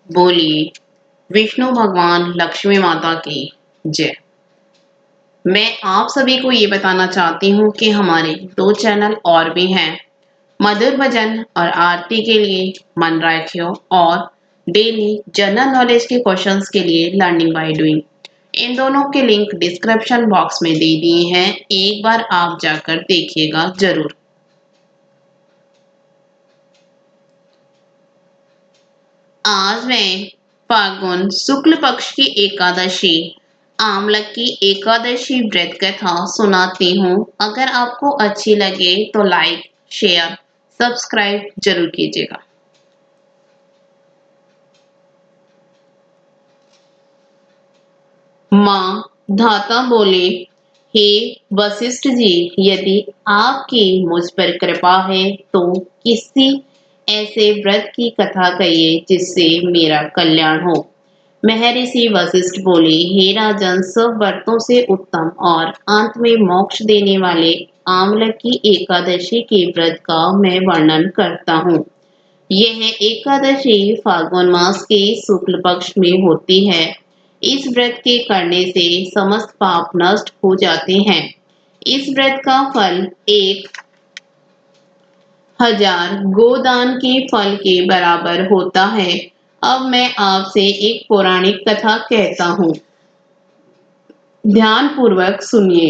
बोलिए विष्णु भगवान लक्ष्मी माता की जय। मैं आप सभी को ये बताना चाहती हूँ कि हमारे 2 चैनल और भी हैं, मधुर भजन और आरती के लिए मन राखियो और डेली जनरल नॉलेज के क्वेश्चंस के लिए लर्निंग बाय डूइंग। इन दोनों के लिंक डिस्क्रिप्शन बॉक्स में दे दिए हैं, एक बार आप जाकर देखिएगा जरूर। आज मैं फाल्गुन शुक्ल पक्ष की एकादशी आमलक की एकादशी व्रत कथा सुनाती हूँ। अगर आपको अच्छी लगे तो लाइक शेयर सब्सक्राइब जरूर कीजिएगा। माँ धाता बोले, हे वशिष्ठ जी, यदि आपकी मुझ पर कृपा है तो किसी ऐसे व्रत की कथा कहिए जिससे मेरा कल्याण हो। महर्षि वशिष्ठ बोले, हे राजन, सब व्रतों से उत्तम और अंत में मोक्ष देने वाले आमलक की एकादशी के व्रत का मैं वर्णन करता हूँ। यह एकादशी फाल्गुन मास के शुक्ल पक्ष में होती है। इस व्रत के करने से समस्त पाप नष्ट हो जाते हैं। इस व्रत का फल 1000 गोदान के फल के बराबर होता है। अब मैं आपसे एक पौराणिक कथा कहता हूँ, ध्यान पूर्वक सुनिए।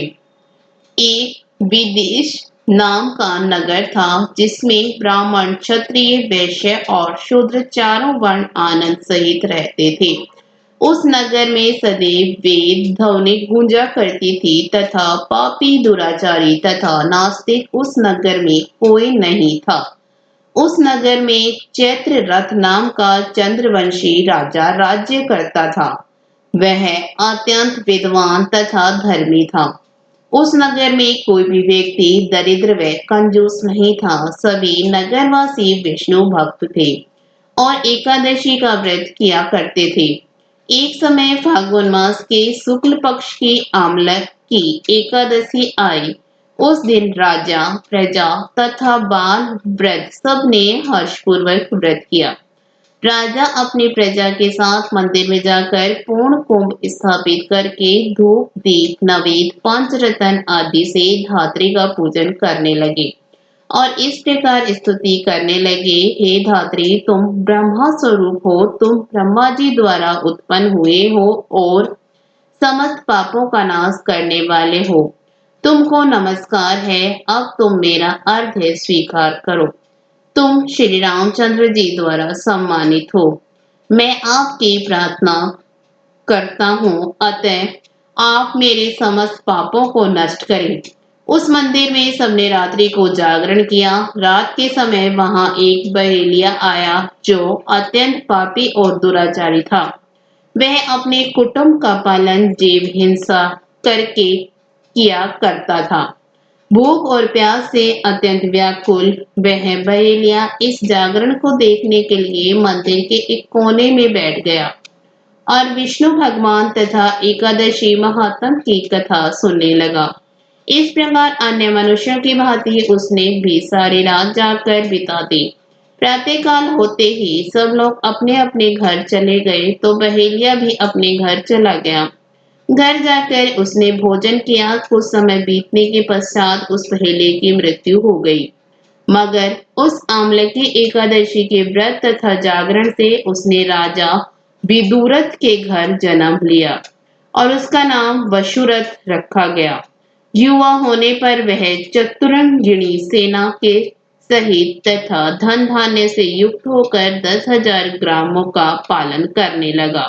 एक विदेश नाम का नगर था जिसमें ब्राह्मण, क्षत्रिय, वैश्य और शूद्र चारों वर्ण आनंद सहित रहते थे। उस नगर में सदैव वेद ध्वनि गूंजा करती थी तथा पापी, दुराचारी तथा नास्तिक उस नगर में कोई नहीं था। उस नगर में चैत्र रथ नाम का चंद्रवंशी राजा राज्य करता था। वह अत्यंत विद्वान तथा धर्मी था। उस नगर में कोई भी व्यक्ति दरिद्र व कंजूस नहीं था। सभी नगरवासी विष्णु भक्त थे और एकादशी का व्रत किया करते थे। एक समय फाल्गुन मास के शुक्ल पक्ष की आमलक की एकादशी आई। उस दिन राजा, प्रजा तथा बाल वृद्ध सब ने हर्षपूर्वक व्रत किया। राजा अपनी प्रजा के साथ मंदिर में जाकर पूर्ण कुंभ स्थापित करके धूप, दीप, नवेद, पंचरत्न आदि से धात्री का पूजन करने लगे और इस प्रकार स्तुति करने लगे, हे धात्री, तुम ब्रह्मा स्वरूप हो, तुम ब्रह्मा जी द्वारा उत्पन्न हुए हो और समस्त पापों का नाश करने वाले हो। तुमको नमस्कार है। अब तुम मेरा अर्घ्य स्वीकार करो। तुम श्री रामचंद्र जी द्वारा सम्मानित हो। मैं आपकी प्रार्थना करता हूँ, अतः आप मेरे समस्त पापों को नष्ट करें। उस मंदिर में सबने रात्रि को जागरण किया। रात के समय वहां एक बहेलिया आया जो अत्यंत पापी और दुराचारी था। वह अपने कुटुंब का पालन जीव हिंसा करके किया करता था। भूख और प्यास से अत्यंत व्याकुल वह बहेलिया इस जागरण को देखने के लिए मंदिर के एक कोने में बैठ गया और विष्णु भगवान तथा एकादशी महात्म की कथा सुनने लगा। इस प्रकार अन्य मनुष्यों की भांति उसने भी सारी रात जागकर बिता दी। प्रातःकाल होते ही सब लोग अपने अपने घर चले गए तो बहेलिया भी अपने घर चला गया। घर जाकर उसने भोजन किया। कुछ समय बीतने के पश्चात उस बहेलिये की मृत्यु हो गई। मगर उस आमलकी एकादशी के व्रत तथा जागरण से उसने राजा विदुरथ के घर जन्म लिया और उसका नाम वशुरथ रखा गया। युवा होने पर वह चतुरंगिणी सेना के सहित तथा धन धान्य से युक्त होकर 10,000 ग्रामों का पालन करने लगा।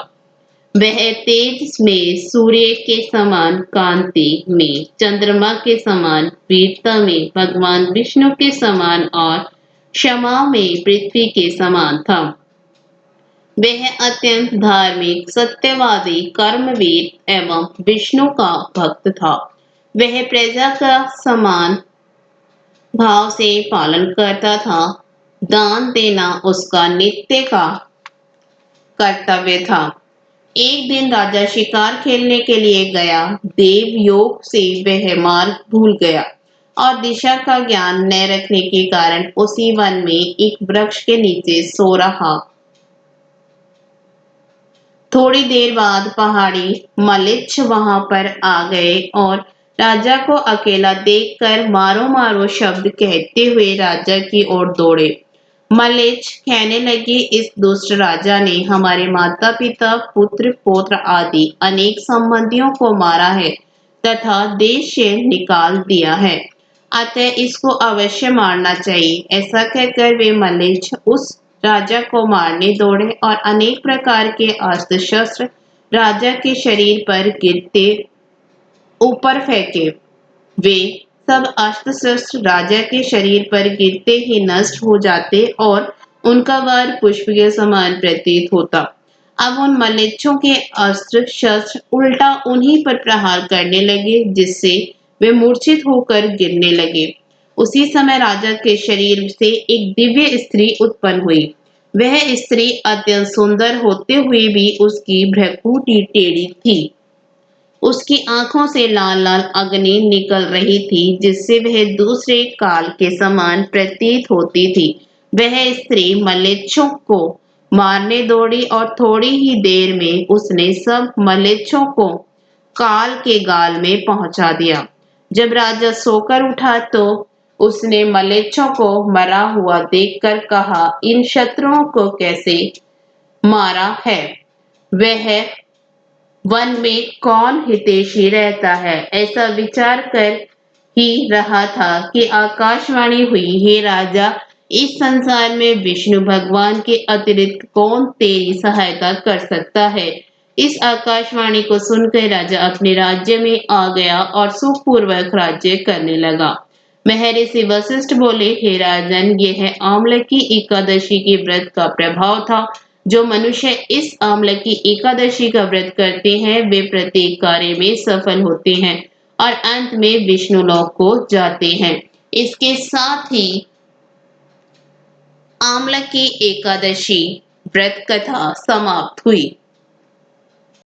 वह तेज में सूर्य के समान, कांति में चंद्रमा के समान, वीरता में भगवान विष्णु के समान और क्षमा में पृथ्वी के समान था। वह अत्यंत धार्मिक, सत्यवादी, कर्मवीर एवं विष्णु का भक्त था। वह प्रजा का समान भाव से पालन करता था। दान देना उसका नित्य का कर्तव्य था। एक दिन राजा शिकार खेलने के लिए गया। देव योग से वह मार्ग भूल गया और दिशा का ज्ञान न रखने के कारण उसी वन में एक वृक्ष के नीचे सो रहा। थोड़ी देर बाद पहाड़ी मलिच्छ वहां पर आ गए और राजा को अकेला देखकर मारो मारो शब्द कहते हुए राजा की ओर दौड़े। मलिच्छ कहने लगे, इस दुष्ट राजा ने हमारे माता पिता पुत्र पौत्र आदि अनेक संबंधियों को मारा है तथा देश से निकाल दिया है, अतः इसको अवश्य मारना चाहिए। ऐसा कहकर वे मलिच्छ उस राजा को मारने दौड़े और अनेक प्रकार के अस्त्र शस्त्र राजा के शरीर पर गिरते ऊपर फेंके। वे सब अस्त्र शस्त्र राजा के शरीर पर गिरते ही नष्ट हो जाते और उनका वार पुष्प के समान प्रतीत होता। अब उन मल्लेच्छों के अस्त्र शस्त्र उल्टा उन्हीं पर प्रहार करने लगे, जिससे वे मूर्छित होकर गिरने लगे। उसी समय राजा के शरीर से एक दिव्य स्त्री उत्पन्न हुई। वह स्त्री अत्यंत सुंदर होते हुए भी उसकी भ्रुकुटी टेढ़ी थी। उसकी आंखों से लाल लाल अग्नि निकल रही थी, जिससे वह दूसरे काल के समान प्रतीत होती थी। वह स्त्री मलेच्छों को मारने दौड़ी और थोड़ी ही देर में उसने सब मलेच्छों को काल के गाल में पहुंचा दिया। जब राजा सोकर उठा तो उसने मलेच्छों को मरा हुआ देखकर कहा, इन शत्रुओं को कैसे मारा है? वह वन में कौन हितैषी रहता है? ऐसा विचार कर ही रहा था कि आकाशवाणी हुई, हे राजा, इस संसार में विष्णु भगवान के अतिरिक्त कौन तेरी सहायता कर सकता है? इस आकाशवाणी को सुनकर राजा अपने राज्य में आ गया और सुखपूर्वक राज्य करने लगा। महर्षि वशिष्ठ बोले, हे राजन, यह आमलकी एकादशी के व्रत का प्रभाव था। जो मनुष्य इस आमलकी एकादशी का व्रत करते हैं वे प्रत्येक कार्य में सफल होते हैं और अंत में विष्णु लोक को जाते हैं। इसके साथ ही आमलकी एकादशी व्रत कथा समाप्त हुई।